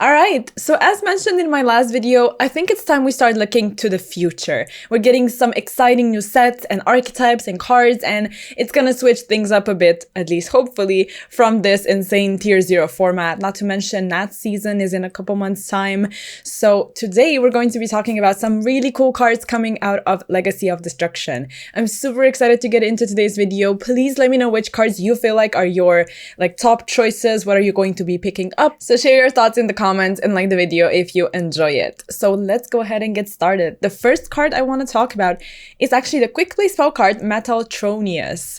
All right, so as mentioned in my last video, I think it's time we start looking to the future. We're getting some exciting new sets and archetypes and cards, and it's gonna switch things up a bit, at least hopefully, from this insane Tier 0 format. Not to mention Nat season is in a couple months' time. So today we're going to be talking about some really cool cards coming out of Legacy of Destruction. I'm super excited to get into today's video. Please let me know which cards you feel like are your top choices. What are you going to be picking up? So share your thoughts in the comments and like the video if you enjoy it. So let's go ahead and get started. The first card I want to talk about is actually the quick play spell card Metaltronius.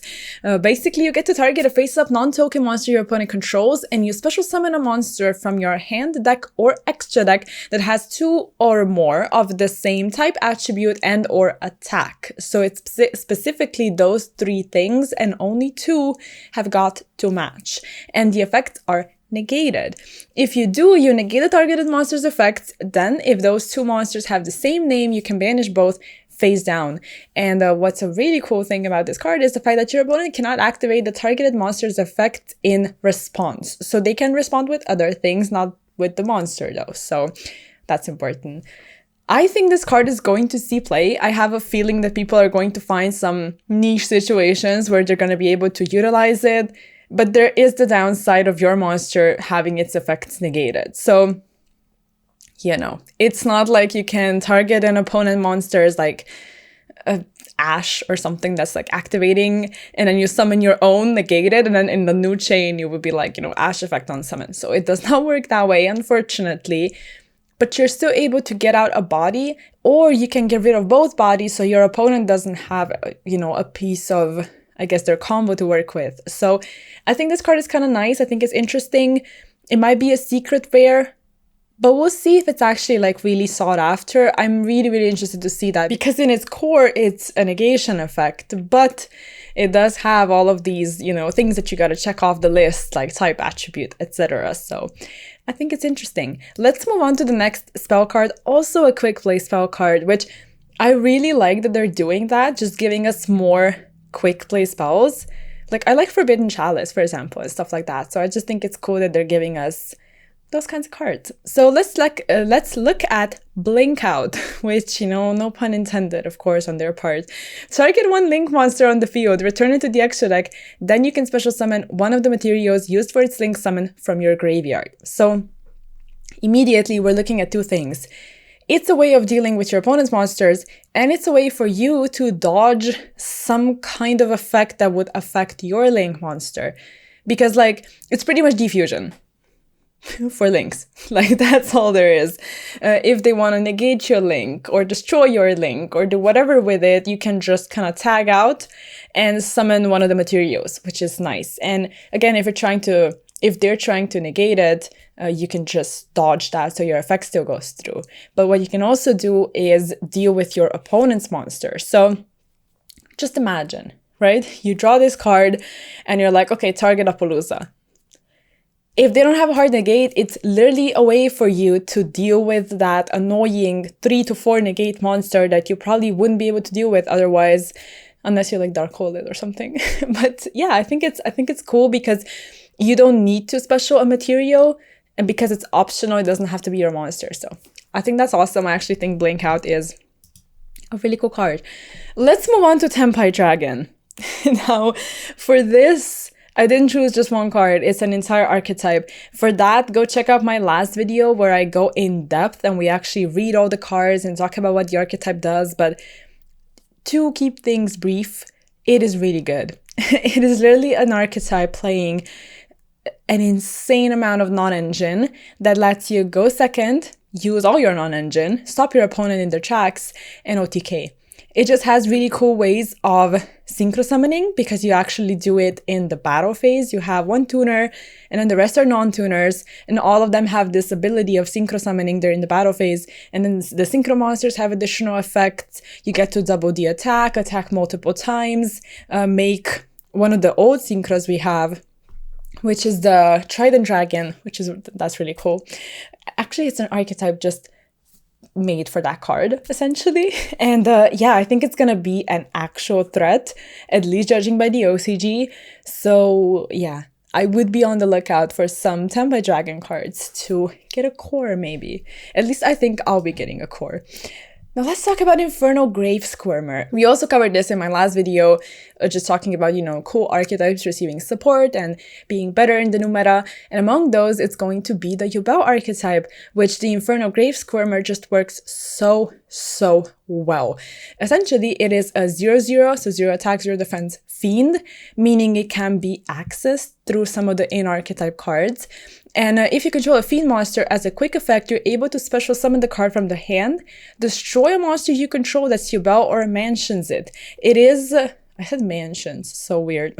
Basically, you get to target a face-up non-token monster your opponent controls, and you special summon a monster from your hand, deck, or extra deck that has 2 or more of the same type, attribute, and or attack. So it's specifically those 3 things, and only 2 have got to match. And the effects are negated. If you do, you negate the targeted monster's effects. Then, if those 2 monsters have the same name, you can banish both face down. And what's a really cool thing about this card is the fact that your opponent cannot activate the targeted monster's effect in response. So they can respond with other things, not with the monster though. So that's important. I think this card is going to see play. I have a feeling that people are going to find some niche situations where they're going to be able to utilize it. But there is the downside of your monster having its effects negated. So, it's not like you can target an opponent monster's like Ash or something that's like activating, and then you summon your own negated, and then in the new chain you would be like, Ash effect on summon. So it does not work that way, unfortunately. But you're still able to get out a body, or you can get rid of both bodies so your opponent doesn't have, a piece of, I guess, their combo to work with. So I think this card is kind of nice. I think it's interesting. It might be a secret rare, but we'll see if it's actually really sought after. I'm really, really interested to see that, because in its core, it's a negation effect, but it does have all of these, things that you got to check off the list, like type, attribute, etc. So I think it's interesting. Let's move on to the next spell card, also a quick play spell card, which I really like that they're doing that, just giving us more quick play spells. I like Forbidden Chalice, for example, and stuff like that. So I just think it's cool that they're giving us those kinds of cards. So let's look at Blink Out, which, no pun intended, of course, on their part. Target 1 Link monster on the field, return it to the extra deck, then you can special summon one of the materials used for its Link summon from your graveyard. So immediately we're looking at 2 things. It's a way of dealing with your opponent's monsters, and it's a way for you to dodge some kind of effect that would affect your Link monster. Because, it's pretty much defusion for Links. That's all there is. If they want to negate your Link, or destroy your Link, or do whatever with it, you can just kind of tag out and summon one of the materials, which is nice. And again, if they're trying to negate it, you can just dodge that so your effect still goes through. But what you can also do is deal with your opponent's monster. So just imagine, right? You draw this card and you're like, okay, target Apollousa. If they don't have a hard negate, it's literally a way for you to deal with that annoying 3 to 4 negate monster that you probably wouldn't be able to deal with otherwise, unless you Dark Hold it or something. But yeah, I think it's cool because you don't need to special a material, and because it's optional, it doesn't have to be your monster. So I think that's awesome. I actually think Blink Out is a really cool card. Let's move on to Tempai Dragon. Now, for this, I didn't choose just one card. It's an entire archetype. For that, go check out my last video where I go in depth and we actually read all the cards and talk about what the archetype does. But to keep things brief, it is really good. It is literally an archetype playing an insane amount of non-engine that lets you go second, use all your non-engine, stop your opponent in their tracks, and OTK. It just has really cool ways of synchro summoning because you actually do it in the battle phase. You have 1 tuner and then the rest are non-tuners, and all of them have this ability of synchro summoning during the battle phase. And then the synchro monsters have additional effects. You get to double the attack multiple times, make one of the old synchros we have, which is the Trident Dragon, that's really cool. Actually, it's an archetype just made for that card, essentially. And yeah, I think it's gonna be an actual threat, at least judging by the OCG. So yeah, I would be on the lookout for some Tenpai Dragon cards to get a core, maybe. At least I think I'll be getting a core. Now let's talk about Infernal Grave Squirmer. We also covered this in my last video, just talking about, cool archetypes receiving support and being better in the new meta. And among those, it's going to be the Yubel archetype, which the Infernal Grave Squirmer just works so well. Essentially, it is a 0/0, so 0 attack, 0 defense fiend, meaning it can be accessed through some of the in-archetype cards. And if you control a fiend monster, as a quick effect, you're able to special summon the card from the hand, destroy a monster you control that's Yubel or mansions it. It is, I said mansions, so weird.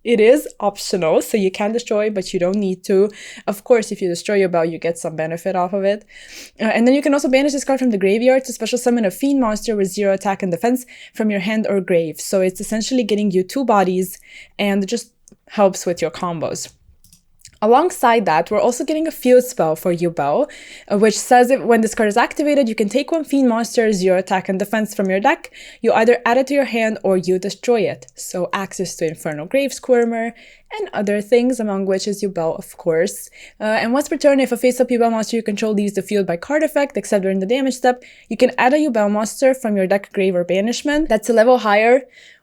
It is optional, so you can destroy, but you don't need to. Of course, if you destroy Yubel, you get some benefit off of it. And then you can also banish this card from the graveyard to special summon a fiend monster with 0 attack and defense from your hand or grave. So it's essentially getting you 2 bodies and just helps with your combos. Alongside that, we're also getting a field spell for Yubel, which says that when this card is activated, you can take 1 fiend monster, 0 attack and defense from your deck. You either add it to your hand or you destroy it. So access to Infernal Grave Squirmer and other things, among which is Yubel, of course. And once per turn, if a face-up Yubel monster you control leaves the field by card effect, except during the damage step, you can add a Yubel monster from your deck, grave, or banishment that's a level higher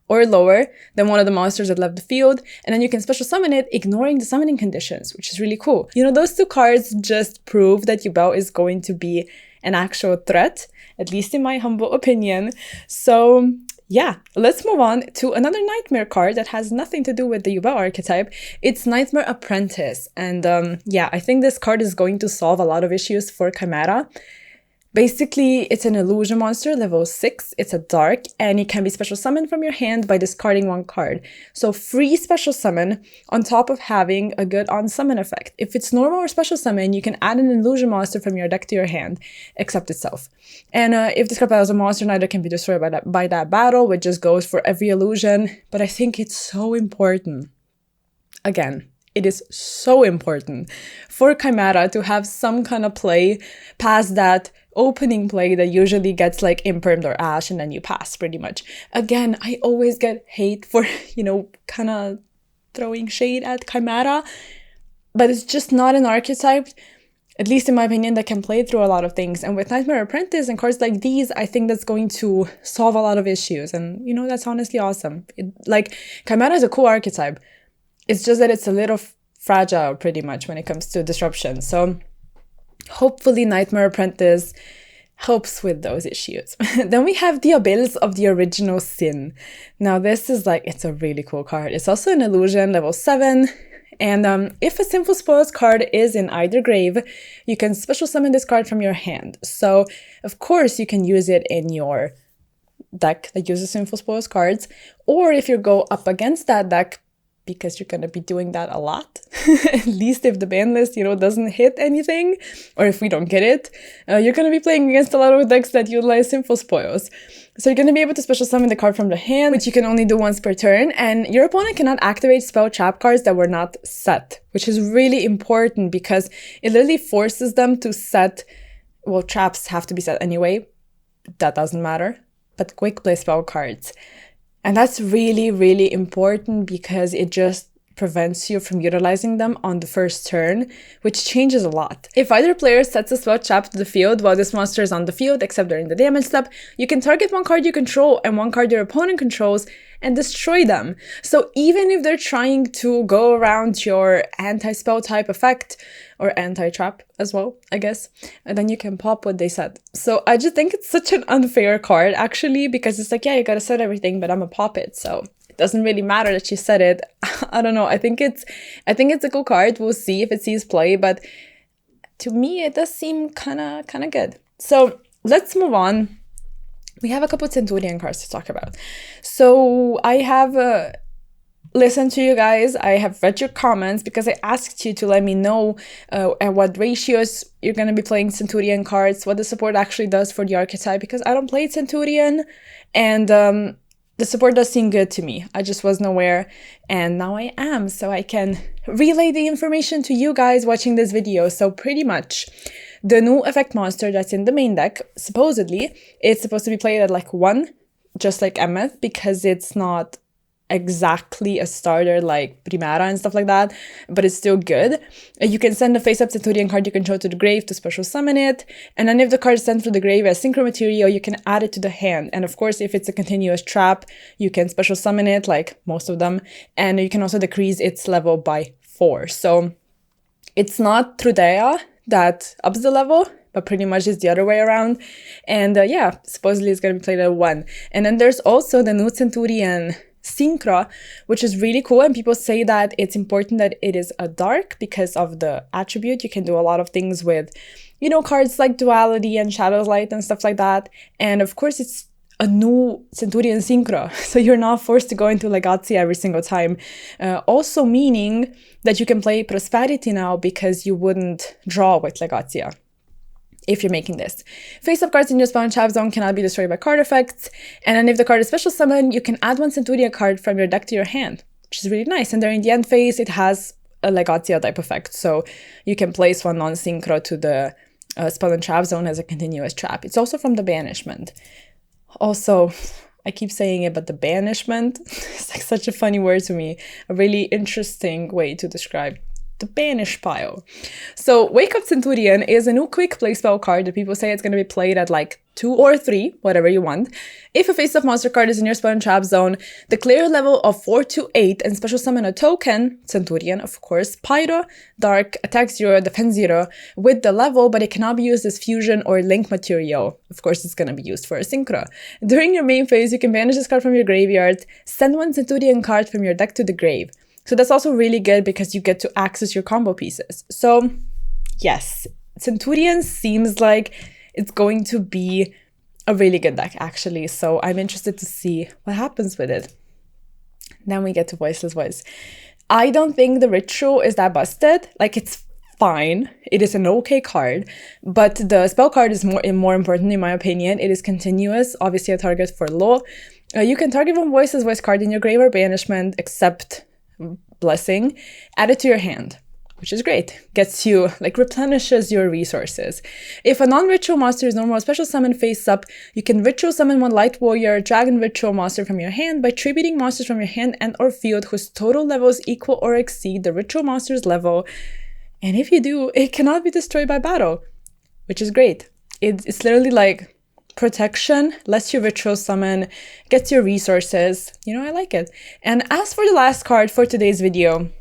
or lower than one of the monsters that left the field, and then you can special summon it, ignoring the summoning conditions, which is really cool. Those 2 cards just prove that Yubel is going to be an actual threat, at least in my humble opinion. So yeah, let's move on to another Nightmare card that has nothing to do with the Yubel archetype. It's Nightmare Apprentice, and yeah, I think this card is going to solve a lot of issues for Chimera. Basically, it's an illusion monster, level 6, it's a dark, and it can be special summoned from your hand by discarding 1 card. So free special summon on top of having a good on-summon effect. If it's normal or special summon, you can add an illusion monster from your deck to your hand, except itself. And if this card battles a monster, neither can be destroyed by that battle, which just goes for every illusion. But I think it's so important. Again, it is so important for Chimera to have some kind of play past that opening play that usually gets like impermed or ash and then you pass pretty much. Again, I always get hate for, kind of throwing shade at Chimera, but it's just not an archetype, at least in my opinion, that can play through a lot of things. And with Nightmare Apprentice and cards like these, I think that's going to solve a lot of issues. And, that's honestly awesome. Chimera is a cool archetype. It's just that it's a little fragile pretty much when it comes to disruption. So hopefully Nightmare Apprentice helps with those issues. Then we have the Abyss of the Original Sin. Now this is it's a really cool card. It's also an illusion, level 7. And if a Sinful Spoils card is in either grave, you can special summon this card from your hand. So of course you can use it in your deck that uses Sinful Spoils cards. Or if you go up against that deck, because you're going to be doing that a lot, at least if the ban list, doesn't hit anything, or if we don't get it, you're going to be playing against a lot of decks that utilize Sinful Spoils. So you're going to be able to special summon the card from the hand, which you can only do once per turn, and your opponent cannot activate spell trap cards that were not set, which is really important because it literally forces them to set, well, traps have to be set anyway, that doesn't matter, but quick play spell cards. And that's really, really important because it just prevents you from utilizing them on the first turn, which changes a lot. If either player sets a spell trap to the field while this monster is on the field, except during the damage step, you can target 1 card you control and 1 card your opponent controls and destroy them. So even if they're trying to go around your anti-spell type effect, or anti-trap as well, I guess, and then you can pop what they said. So I just think it's such an unfair card, actually, because it's yeah, you gotta set everything, but I'm gonna pop it, so it doesn't really matter that she said it. I don't know, I think it's a cool card. We'll see if it sees play, but to me, it does seem kind of good. So let's move on. We have a couple of Centurion cards to talk about. So I have listened to you guys. I have read your comments because I asked you to let me know at what ratios you're going to be playing Centurion cards, what the support actually does for the archetype, because I don't play Centurion, and the support does seem good to me. I just wasn't aware, and now I am, so I can relay the information to you guys watching this video. So pretty much, the new effect monster that's in the main deck, supposedly, it's supposed to be played at 1, just like Emeth, because it's not exactly a starter like Primera and stuff like that, but it's still good. You can send a face-up Centurion card you control to the grave to special summon it, and then if the card is sent through the grave as synchro material, you can add it to the hand. And of course, if it's a continuous trap, you can special summon it, like most of them, and you can also decrease its level by 4. So it's not Trudea that ups the level, but pretty much it's the other way around. And yeah, supposedly it's going to be played at 1. And then there's also the new Centurion Synchro, which is really cool. And people say that it's important that it is a dark because of the attribute. You can do a lot of things with, you know, cards like Duality and Shadow's Light and stuff like that. And of course, it's a new Centurion Synchro, so you're not forced to go into Legazia every single time. Also meaning that you can play Prosperity now because you wouldn't draw with Legazia if you're making this. Face-up cards in your spell and trap zone cannot be destroyed by card effects, and then if the card is special summon, you can add 1 Centurion card from your deck to your hand, which is really nice. And during the end phase, it has a Legazia type effect, so you can place 1 non-synchro to the spell and trap zone as a continuous trap. It's also from the Banishment. Also, I keep saying it, but the Banishment is like such a funny word to me. A really interesting way to describe the banish pile. So Wake Up Centurion is a new quick play spell card that people say it's going to be played at like 2 or 3, whatever you want. If a face-up monster card is in your spell and trap zone, declare a level of 4 to 8 and special summon a token, Centurion of course, Pyro, Dark, Attack 0, Defense 0, with the level, but it cannot be used as fusion or link material. Of course, it's going to be used for a synchro. During your main phase, you can banish this card from your graveyard, send 1 Centurion card from your deck to the grave. So that's also really good because you get to access your combo pieces. So yes, Centurion seems like it's going to be a really good deck actually. So I'm interested to see what happens with it. Then we get to Voiceless Voice. I don't think the ritual is that busted. Like, it's fine. It is an okay card, but the spell card is more important in my opinion. It is continuous, obviously a target for law. You can target one Voiceless Voice card in your grave or banishment except Blessing, add it to your hand, which is great. Gets you, like, replenishes your resources. If a non-ritual monster is normal special summon face up, you can ritual summon 1 Light Warrior Dragon ritual monster from your hand by tributing monsters from your hand and or field whose total levels equal or exceed the ritual monster's level. And if you do, it cannot be destroyed by battle, which is great. It's literally like protection, lets you ritual summon, gets your resources. You know, I like it. And as for the last card for today's video,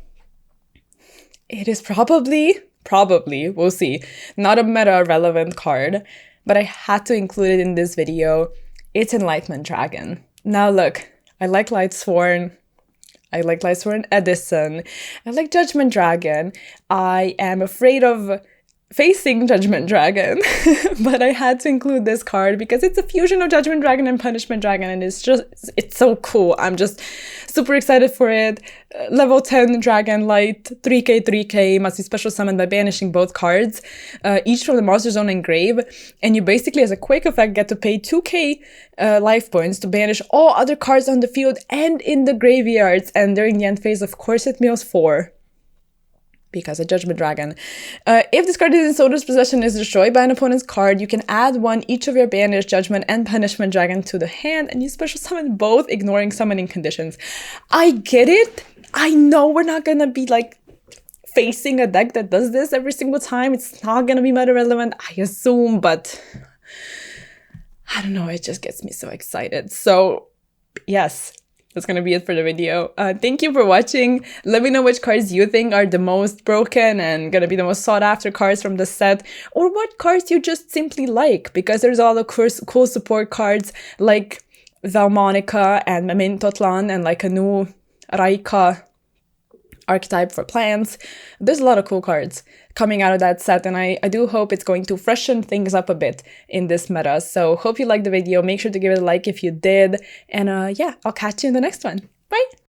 it is probably, we'll see, not a meta relevant card, but I had to include it in this video. It's Enlightenment Dragon. Now look, I like Lightsworn. I like Lightsworn Edison. I like Judgment Dragon. I am afraid of facing Judgment Dragon, but I had to include this card because it's a fusion of Judgment Dragon and Punishment Dragon, and it's so cool. I'm just super excited for it. Level 10 Dragon Light, 3k, must be special summoned by banishing both cards, each from the monster zone and grave, and you basically, as a quick effect, get to pay 2k life points to banish all other cards on the field and in the graveyards, and during the end phase, of course, it mills 4. Because a Judgment Dragon. If this card is in Soldier's possession is destroyed by an opponent's card, you can add 1 each of your banished Judgment and Punishment Dragon to the hand, and you special summon both, ignoring summoning conditions. I get it. I know we're not gonna be like facing a deck that does this every single time. It's not gonna be meta relevant, I assume, but I don't know, it just gets me so excited. So yes, that's going to be it for the video. Thank you for watching. Let me know which cards you think are the most broken and going to be the most sought after cards from the set, or what cards you just simply like, because there's all the cool support cards like Valmonica and Memintotlan and like a new Raika archetype for plants. There's a lot of cool cards coming out of that set, and I do hope it's going to freshen things up a bit in this meta. So hope you liked the video. Make sure to give it a like if you did, and yeah, I'll catch you in the next one. Bye!